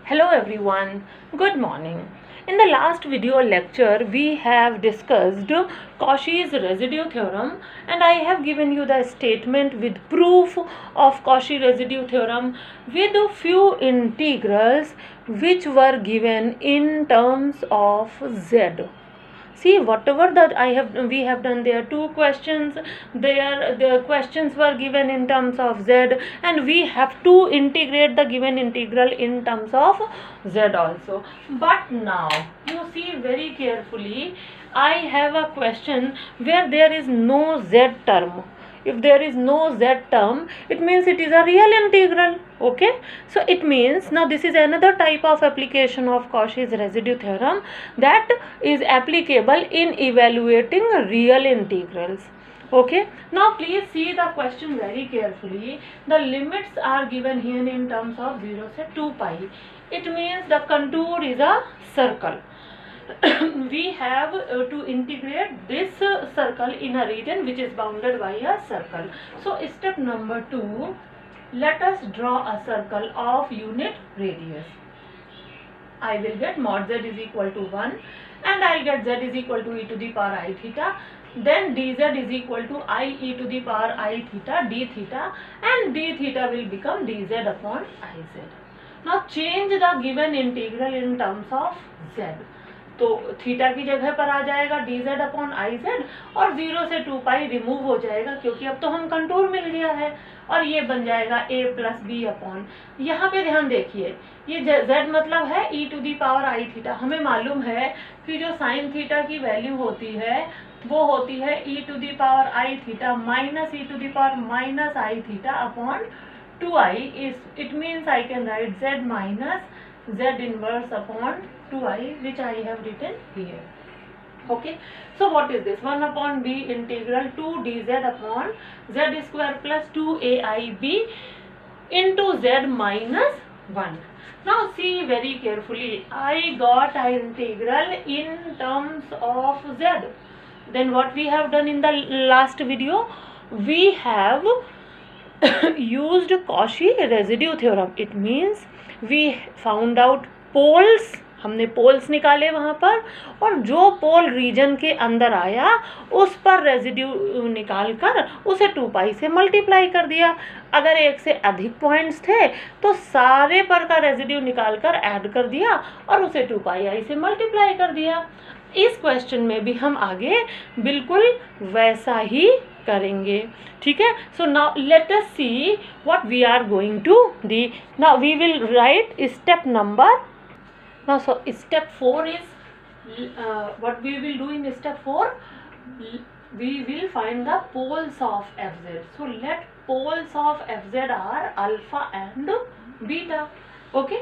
Hello everyone, good morning. In the last video lecture, we have discussed Cauchy's residue theorem, and I have given you the statement with proof of Cauchy residue theorem with a few integrals which were given in terms of z. See, whatever that we have done, there are two questions. The questions were given in terms of z, and we have to integrate the given integral in terms of z also. But now you see very carefully, I have a question where there is no z term. If there is no z term, it means it is a real integral. Okay, so it means now this is another type of application of Cauchy's residue theorem that is applicable in evaluating real integrals. Okay, now please see the question very carefully. The limits are given here in terms of 0 to 2 pi. It means the contour is a circle. We have to integrate this circle in a region which is bounded by a circle. So step number 2, let us draw a circle of unit radius. I will get mod z is equal to 1, and I will get z is equal to e to the power I theta. Then dz is equal to I e to the power I theta d theta, and d theta will become dz upon iz. Now change the given integral in terms of z. तो theta की जगह पर आ जाएगा dz upon iz, और 0 से 2 पाई remove हो जाएगा क्योंकि अब तो हम कंटूर मिल गया है, और ये बन जाएगा a प्लस बी अपॉन, यहाँ पे ध्यान देखिए, ये z मतलब है e to the power i theta. हमें मालूम है कि जो साइन थीटा की वैल्यू होती है वो होती है e to the power i theta minus e to the power minus i theta upon 2i. It means I can write z minus z inverse upon 2i, which I have written here. Okay, so what is this? 1 upon b integral 2 dz upon z square plus 2aib into z minus 1. Now see very carefully, I got an integral in terms of z. Then what we have done in the last video, we have used Cauchy residue theorem. It means we found out poles, हमने poles निकाले वहाँ पर, और जो पोल reason के अंदर आया उस पर रेजिड्यू निकाल कर उसे 2 पाई से मल्टीप्लाई कर दिया. अगर एक से अधिक पॉइंट्स थे तो सारे पर का रेजिड्यू निकाल कर ऐड कर दिया और उसे 2 पाई आई से मल्टीप्लाई कर दिया. इस क्वेश्चन में भी हम आगे बिल्कुल वैसा ही करेंगे. ठीक है, so now let us see what we are going to do. Now we will write step number. Now, so step 4 is what we will do in step 4. We will find the poles of fz. So let poles of fz are alpha and beta. Okay,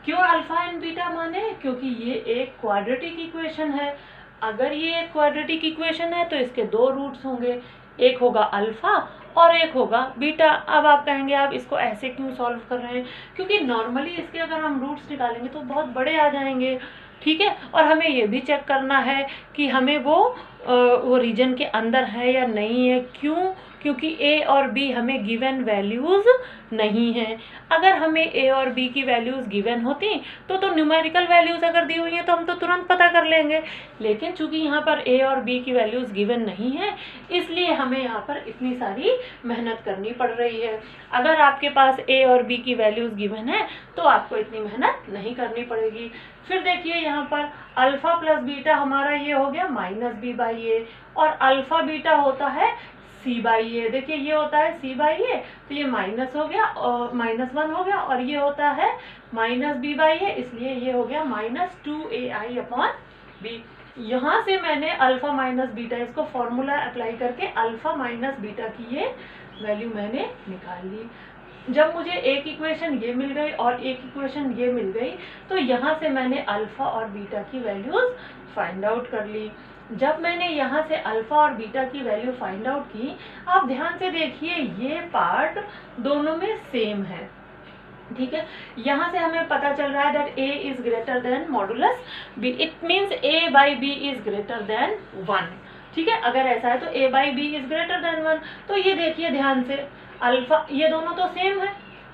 क्यों alpha and beta माने? क्योंकि ये एक quadratic equation है. अगर ये एक quadratic equation है तो इसके दो रूट्स होंगे, एक होगा अल्फा और एक होगा बीटा. अब आप कहेंगे आप इसको ऐसे क्यों सॉल्व कर रहे हैं? क्योंकि नॉर्मली इसके अगर हम रूट्स निकालेंगे तो बहुत बड़े आ जाएंगे. ठीक है, और हमें ये भी चेक करना है कि हमें वो रीजन के अंदर है या नहीं है. क्यों? क्योंकि a और b हमें गिवन वैल्यूज़ नहीं हैं. अगर हमें a और b की वैल्यूज़ गिवन होती तो न्यूमेरिकल वैल्यूज़ अगर दी हुई हैं तो हम तो तुरंत पता कर लेंगे. लेकिन चूंकि यहाँ पर a और b की वैल्यूज़ गिवन नहीं है, इसलिए हमें यहाँ पर इतनी सारी मेहनत करनी पड़ रही है. अगर आपके पास a और b की वैल्यूज़ गिवन है तो आपको इतनी मेहनत नहीं करनी पड़ेगी. फिर देखिए यहाँ पर अल्फ़ा प्लस बीटा हमारा ये हो गया माइनस बी बाई ए, और अल्फ़ा बीटा होता है सी बाई ए. देखिए ये होता है सी बाई ए, तो ये माइनस हो गया और -1 हो गया, और ये होता है माइनस बी बाई ए, इसलिए ये हो गया -2ai अपॉन बी. यहाँ से मैंने अल्फ़ा माइनस बीटा, इसको फॉर्मूला अप्लाई करके अल्फ़ा माइनस बीटा की ये वैल्यू मैंने निकाल ली. जब मुझे एक इक्वेशन ये मिल गई और एक इक्वेशन ये मिल गई, तो यहाँ से मैंने अल्फ़ा और बीटा की वैल्यूज़ फाइंड आउट कर ली. जब मैंने यहाँ से अल्फ़ा और बीटा की वैल्यू फाइंड आउट की, आप ध्यान से देखिए ये पार्ट दोनों में सेम है. ठीक है, यहाँ से हमें पता चल रहा है that a is greater than modulus b. It means a by b is greater than 1. ठीक है, अगर ऐसा है तो a by b is greater than 1. तो ये देखिए ध्यान से, अल्फा ये दोनों तो सेम है,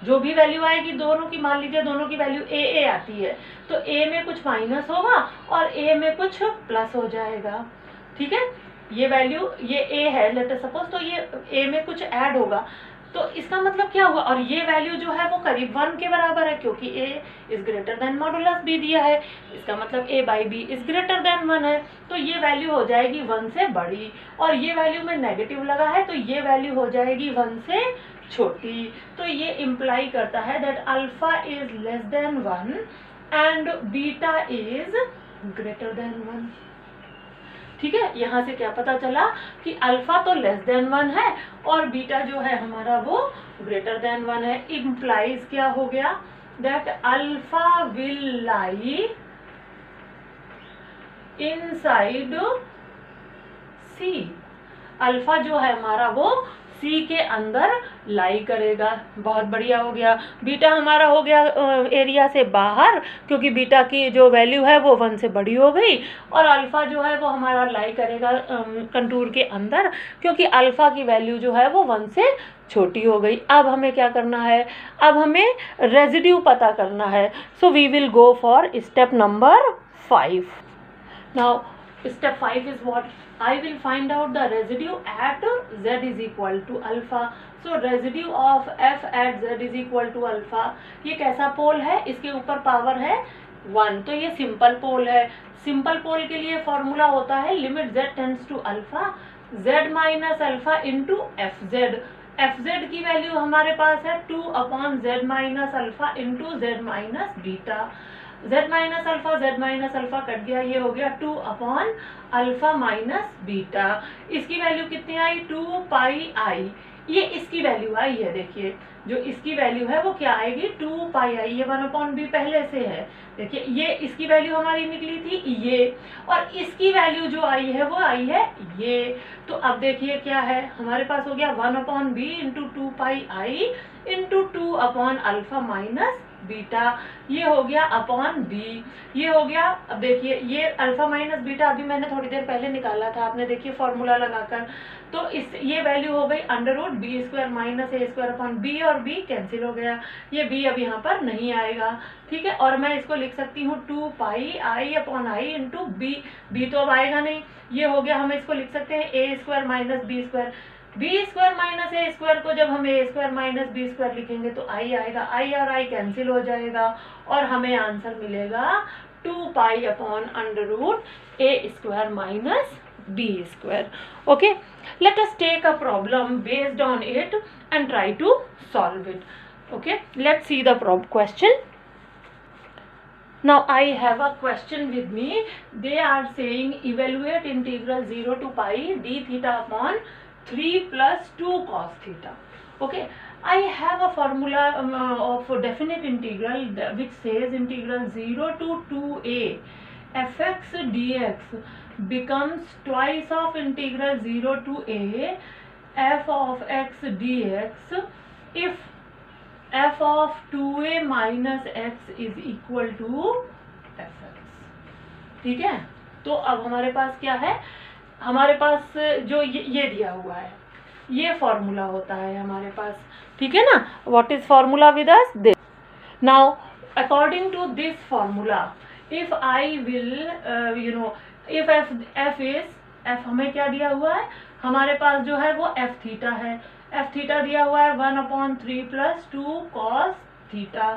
जो भी वैल्यू आएगी दोनों की, मान लीजिए दोनों की वैल्यू ए आती है, तो ए में कुछ माइनस होगा और ए में कुछ प्लस हो जाएगा। ठीक है, ये वैल्यू ये ए है लेट अस सपोज, तो ये ए में कुछ ऐड होगा, तो इसका मतलब क्या हुआ, और ये वैल्यू जो है वो करीब 1 के बराबर है, क्योंकि a is greater than modulus b दिया है, इसका मतलब a by B is greater than 1 है, तो ये वैल्यू हो जाएगी 1 से बड़ी, और ये वैल्यू में नेगेटिव लगा है तो ये वैल्यू हो जाएगी 1 से छोटी। तो ये इम्प्लाई करता है that alpha is less than 1 and beta is greater than 1। ठीक है, यहाँ से क्या पता चला कि अल्फा तो लेस देन 1 है और बीटा जो है हमारा वो ग्रेटर देन 1 है। इम्प्लाइज क्या हो गया, that alpha will lie inside C. Alpha जो है हमारा वो सी के अंदर लाई करेगा। बहुत बढ़िया हो गया। बीटा हमारा हो गया एरिया से बाहर, क्योंकि बीटा की जो वैल्यू है वो 1 से बड़ी हो गई, और अल्फा जो है वो हमारा लाई करेगा कंटूर के अंदर, क्योंकि अल्फा की वैल्यू जो है वो 1 से छोटी हो गई। अब हमें क्या करना है, अब हमें रेजिड्यू पता करना है। So we will go for step number 5। Now step 5 is what? I will find out the residue at z is equal to alpha. So residue of f at z is equal to alpha. ये कैसा पोल है, इसके ऊपर power है 1, तो ये simple पोल है। Simple पोल के लिए फॉर्मूला होता है limit z tends to alpha z minus alpha into F Z. F Z की वैल्यू हमारे पास है 2 upon z minus alpha into z minus beta. z minus alpha cut गया, ये हो गया 2 अपॉन अल्फा माइनस बीटा। इसकी वैल्यू कितनी आई, 2 पाई आई। ये इसकी वैल्यू आई है, देखिए जो इसकी वैल्यू है वो क्या आएगी, 2 पाई आई। ये 1 अपॉन बी पहले से है, देखिए ये इसकी वैल्यू हमारी निकली थी ये, और इसकी वैल्यू जो आई है वो आई है ये। तो अब देखिए क्या है, हमारे पास हो गया 1 upon b into 2 pi i into 2 upon alpha minus beta, ये हो गया अपॉन बी, ये हो गया। अब देखिए ये अल्फा माइनस बीटा अभी मैंने थोड़ी देर पहले निकाला था, आपने देखिए फॉर्मूला लगाकर, तो इस ये वैल्यू हो गई under root b square minus a square upon b, और बी कैंसिल हो गया, ये बी अब यहाँ पर नहीं आएगा। ठीक है, और मैं इसको लिख सकती हूँ 2 pi i upon i into b, b तो अब आएगा नहीं, ये हो गया। हम इसको लिख सकते हैं a square minus b square. B square minus a square को जब हम a square minus b square लिखेंगे तो आई आएगा, आई और आई कैंसिल हो जाएगा, और हमें आंसर मिलेगा 2 pi upon under root a square minus b square. Okay, let us take a problem based on it and try to solve it. Okay, let's see the question. Now I have a question with me. They are saying evaluate integral 0 to pi d theta upon 3 plus 2 cos theta. Okay, I have a formula of definite integral which says integral 0 to 2a fx dx becomes twice of integral 0 to a f of x dx if f of 2a minus x is equal to fx। ठीक है, तो अब हमारे पास क्या है, हमारे पास जो ये दिया हुआ है ये फॉर्मूला होता है हमारे पास। ठीक है ना, what is formula with us this. Now according to this formula if I will if F is F हमें क्या दिया हुआ है, हमारे पास जो है वो एफ थीटा है। एफ थीटा दिया हुआ है 1 अपॉन 3 प्लस 2 कॉस थीटा।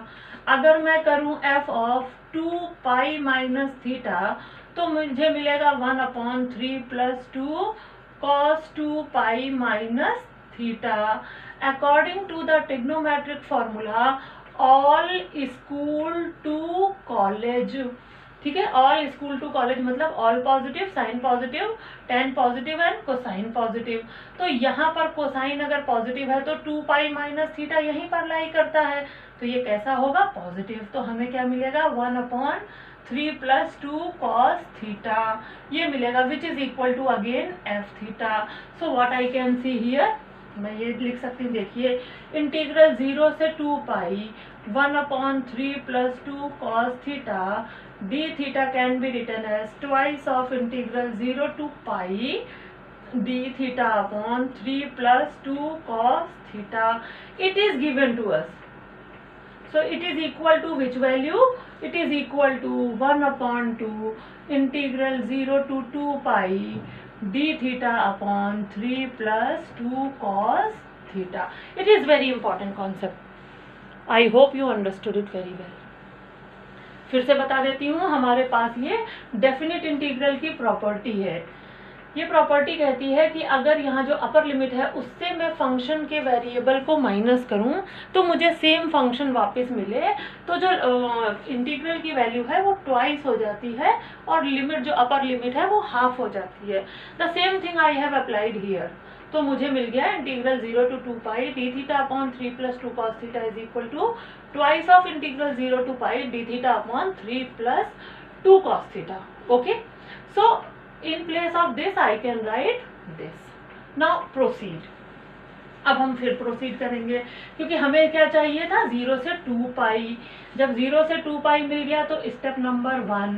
अगर मैं करूं F of 2 pi minus theta तो मुझे मिलेगा 1 upon 3 plus 2 cos 2 pi minus theta. According to the trigonometric formula all school to college. ठीक है, ऑल स्कूल टू कॉलेज मतलब all positive, sine positive, tan positive and cosine positive. तो यहाँ पर cosine अगर पॉजिटिव है तो 2 पाई माइनस थीटा यहीं पर लाई करता है, तो ये कैसा होगा, पॉजिटिव। तो हमें क्या मिलेगा 1 अपॉन 3 प्लस 2 कॉस थीटा, ये मिलेगा which is equal to again F theta. So what I can see here, मैं ये लिख सकती हूँ, देखिए इंटीग्रल 0 से 2 पाई 1 upon 3 plus 2 cos theta d theta can be written as twice of integral 0 to pi d theta upon 3 plus 2 cos theta. It is given to us. So it is equal to which value? It is equal to 1/2 integral 0 to 2 pi d theta upon 3 plus 2 cos theta. It is very important concept. I hope you understood it very well. फिर से बता देती हूँ, हमारे पास ये definite integral की property है. ये प्रॉपर्टी कहती है कि अगर यहाँ जो अपर लिमिट है उससे मैं फंक्शन के वेरिएबल को माइनस करूँ तो मुझे सेम फंक्शन वापस मिले, तो जो इंटीग्रल की वैल्यू है वो ट्वाइस हो जाती है और लिमिट जो अपर लिमिट है वो हाफ हो जाती है. The same thing I have applied here. तो मुझे मिल गया integral 0 to 2 pi d theta upon 3 plus 2 cos theta is equal to twice of integral 0 to pi d theta upon 3 plus 2 cos theta. Okay, so in place of this I can write this. Now proceed. अब हम फिर proceed करेंगे क्योंकि हमें क्या चाहिए था, 0 से 2 पाई. जब 0 से 2 पाई मिल गया तो step number 1,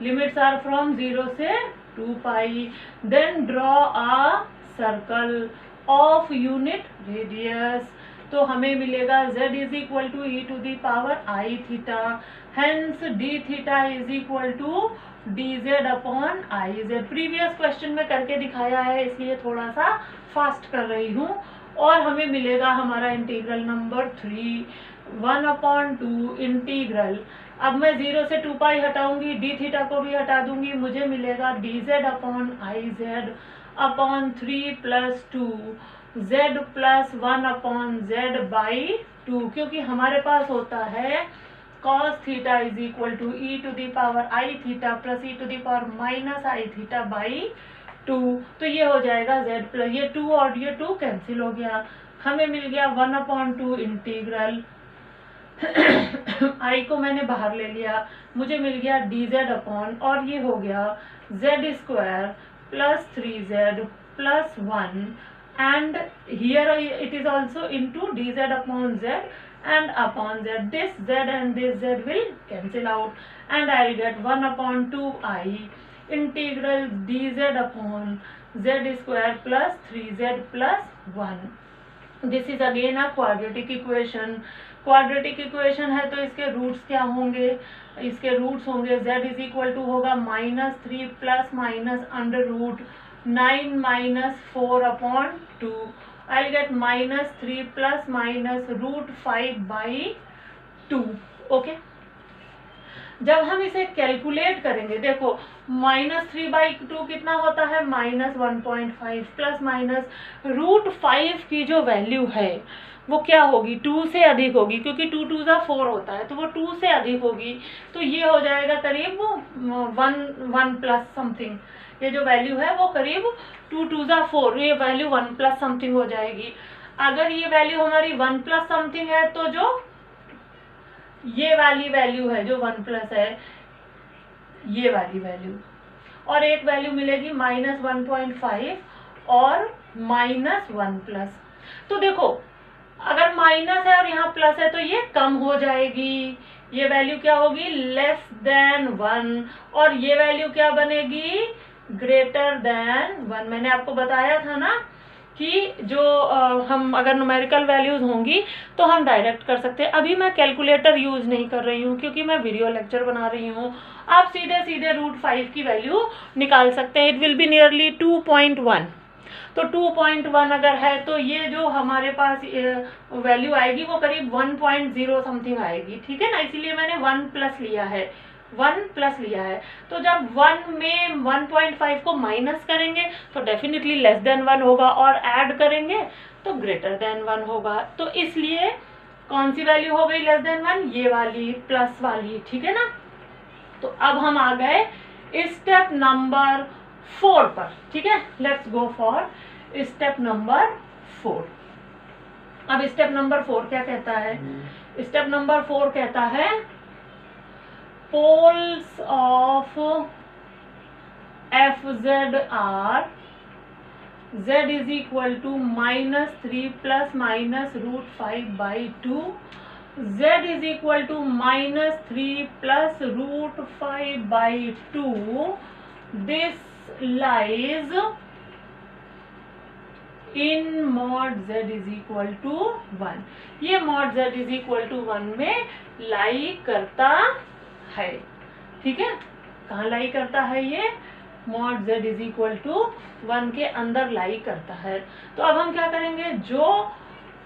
limits are from 0 से 2 pi. Then draw a circle of unit radius. तो हमें मिलेगा z is equal to e to the power i theta. Hence d theta is equal to d z upon i z. Previous question में करके दिखाया है इसलिए थोड़ा सा फास्ट कर रही हूँ. और हमें मिलेगा हमारा इंटीग्रल नंबर 3, 1/2 इंटीग्रल. अब मैं 0 से 2 पाई हटाऊंगी, डी थीटा को भी हटा दूंगी, मुझे मिलेगा D z upon i Z upon 3 plus 2 z plus 1/z by 2. क्योंकि हमारे पास होता है cos theta is equal to e to the power i theta plus e to the power minus i theta by 2. तो ये हो जाएगा z plus ये 2 और ये 2 कैंसिल हो गया. हमें मिल गया 1/2 इंटीग्रल आई को मैंने बाहर ले लिया, मुझे मिल गया डी जेड अपॉन और ये हो गया z square plus 3z plus 1 and here it is also into dz upon z and upon z. This z and this z will cancel out and I will get 1/2 I integral dz upon z square plus 3z plus 1. This is again a quadratic equation. Quadratic equation है तो इसके roots क्या होंगे, इसके roots होंगे z is equal to होगा -3 plus minus under root 9 minus 4/2. I'll get -3 plus minus √5 by 2. Okay, जब हम इसे कैलकुलेट करेंगे, देखो -3/2 कितना होता है, -1.5 प्लस माइनस √5 की जो वैल्यू है वो क्या होगी, 2 से अधिक होगी क्योंकि 2 2 4 होता है तो वो 2 से अधिक होगी. तो ये हो जाएगा करीब 1 प्लस समथिंग. ये जो वैल्यू है वो करीब 2 2 4, ये वैल्यू 1 प्लस समथिंग हो जाएगी. अगर ये वैल्यू हमारी 1 प्लस समथिंग है तो जो ये वाली वैल्यू है जो 1 प्लस है, ये वाली वैल्यू, और एक वैल्यू मिलेगी -1.5 और -1 प्लस. तो देखो अगर माइनस है और यहाँ प्लस है तो ये कम हो जाएगी, ये वैल्यू क्या होगी, लेस देन 1, और ये वैल्यू क्या बनेगी, ग्रेटर देन 1. मैंने आपको बताया था ना कि जो हम अगर न्यूमेरिकल वैल्यूज होंगी तो हम डायरेक्ट कर सकते हैं. अभी मैं कैलकुलेटर यूज नहीं कर रही हूँ क्योंकि मैं वीडियो लेक्चर बना रही हूँ. आप सीधे सीधे √5 की वैल्यू निकाल सकते हैं. It will be nearly 2.1. तो 2.1 अगर है तो ये जो हमारे पास वैल्यू आएगी वो करीब 1.0 समथिंग आएगी. ठीक है ना, इसीलिए मैंने 1 प्लस लिया है, 1 प्लस लिया है. तो जब 1 में 1.5 को माइनस करेंगे तो डेफिनेटली लेस देन 1 होगा और ऐड करेंगे तो ग्रेटर देन 1 होगा. तो इसलिए कौन सी वैल्यू हो गई लेस देन 1, ये वाली प्लस वाली. ठीक है ना, तो अब हम आ गए स्टेप नंबर 4 पर. ठीक है, let's go for step number 4. अब स्टेप नंबर 4 क्या कहता है, स्टेप नंबर 4 कहता है poles of fz are z is equal to -3 plus minus √5 by 2. z is equal to -3 plus √5 by 2. This lies in mod z is equal to 1। ये mod z is equal to 1 में लाई करता है, ठीक है। कहाँ लाई करता है? ये mod z is equal to 1 के अंदर लाई करता है। तो अब हम क्या करेंगे, जो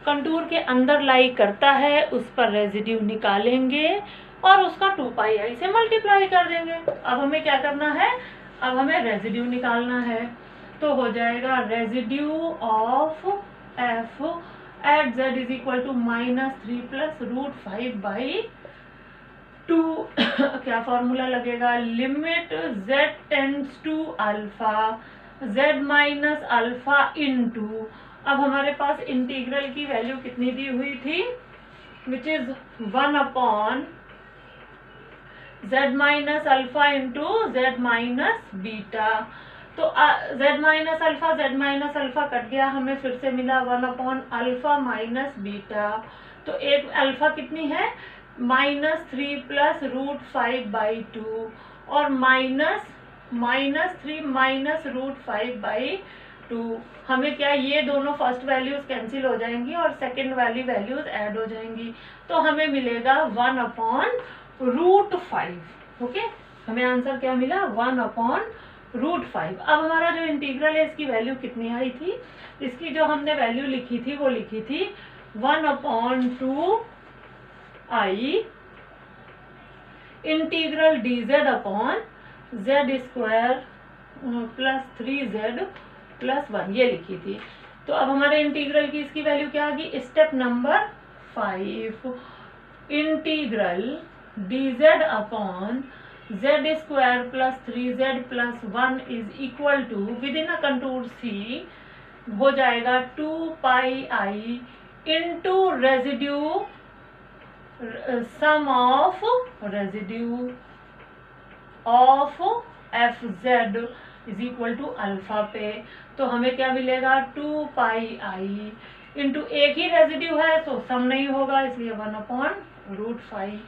कंटूर के अंदर लाई करता है उस पर रेजिड्यू निकालेंगे और उसका 2πi से मल्टीप्लाई कर देंगे। अब हमें क्या करना है, अब हमें रेजिड्यू निकालना है। तो हो जाएगा residue of f at z is equal to -3 plus √5/2 क्या फॉर्मूला लगेगा, limit z tends to alpha z minus alpha into, अब हमारे पास इंटीग्रल की वैल्यू कितनी दी हुई थी, which is 1 upon z minus alpha into z minus beta. तो z minus alpha cut गया, हमें फिर से मिला 1 अपॉन अल्फा माइनस बीटा। तो एक अल्फा कितनी है, -3 प्लस √5/2 और -3 माइनस √5/2। हमें क्या, ये दोनों फर्स्ट वैल्यूज कैंसिल हो जाएंगी और सेकेंड वाली वैल्यूज ऐड हो जाएंगी। तो हमें मिलेगा 1 अपॉन √5। ओके, हमें आंसर क्या मिला, 1 अपॉन √5। अब हमारा जो इंटीग्रल है इसकी वैल्यू कितनी आई थी, इसकी जो हमने वैल्यू लिखी थी वो लिखी थी 1 upon 2i integral dz upon z square plus 3z plus 1, ये लिखी थी। तो अब हमारे इंटीग्रल की इसकी वैल्यू क्या आ गई, step number 5, integral dz upon z square plus 3z plus 1 is equal to, with in a contour C हो जाएगा 2πi into residue, sum of residue of fz is equal to alpha पे। तो हमें क्या मिलेगा, 2πi इंटू, एक ही residue है तो सम नहीं होगा, इसलिए 1 अपॉन √5।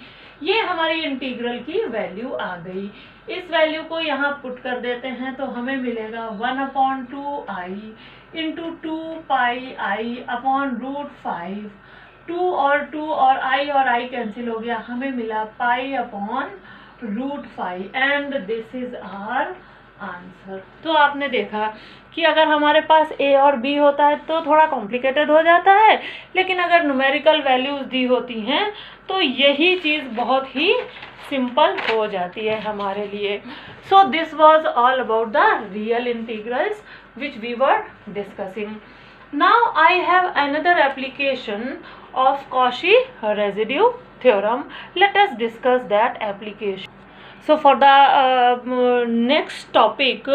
ये हमारी इंटीग्रल की वैल्यू आ गई। इस वैल्यू को यहाँ पुट कर देते हैं तो हमें मिलेगा 1 upon 2i into 2πi upon √5। 2 और i कैंसिल हो गया, हमें मिला pi upon √5 and this is our answer. तो आपने देखा कि अगर हमारे पास a और b होता है तो थोड़ा कॉम्प्लिकेटेड हो जाता है, लेकिन अगर न्यूमेरिकल वैल्यूज दी होती हैं तो यही चीज़ बहुत ही सिंपल हो जाती है हमारे लिए। So this was all about the real integrals which we were discussing. Now I have another application of Cauchy residue theorem. Let us discuss that application. So for the next topic,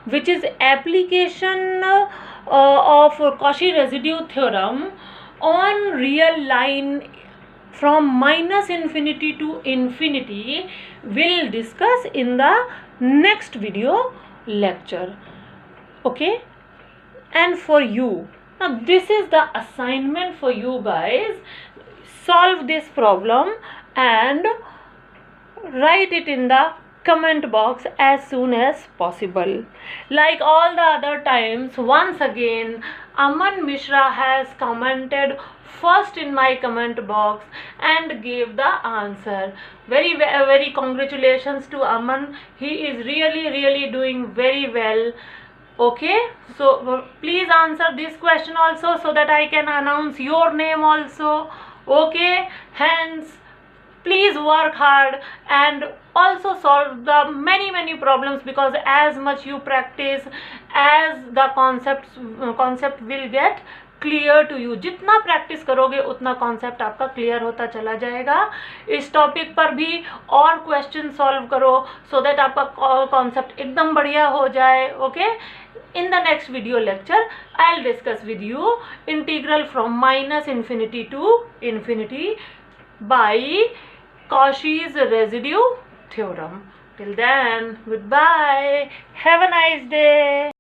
which is application of Cauchy residue theorem on real line from -infinity to infinity, we'll discuss in the next video lecture. Okay, and for you, now this is the assignment for you guys. Solve this problem and write it in the comment box as soon as possible. Like all the other times, once again Aman Mishra has commented first in my comment box and gave the answer. Very congratulations to Aman. He is really doing very well. Okay, so please answer this question also so that I can announce your name also. Okay, hence please work hard and also solve the many problems, because as much you practice, as the concept will get clear to you. जितना practice करोगे उतना concept आपका clear होता चला जाएगा। इस topic पर भी और क्वेश्चन सॉल्व करो सो दैट आपका कॉन्सेप्ट एकदम बढ़िया हो जाए। Okay, in the next video lecture I'll discuss with you integral from -infinity to infinity by Cauchy's residue theorem. Till then, goodbye, have a nice day.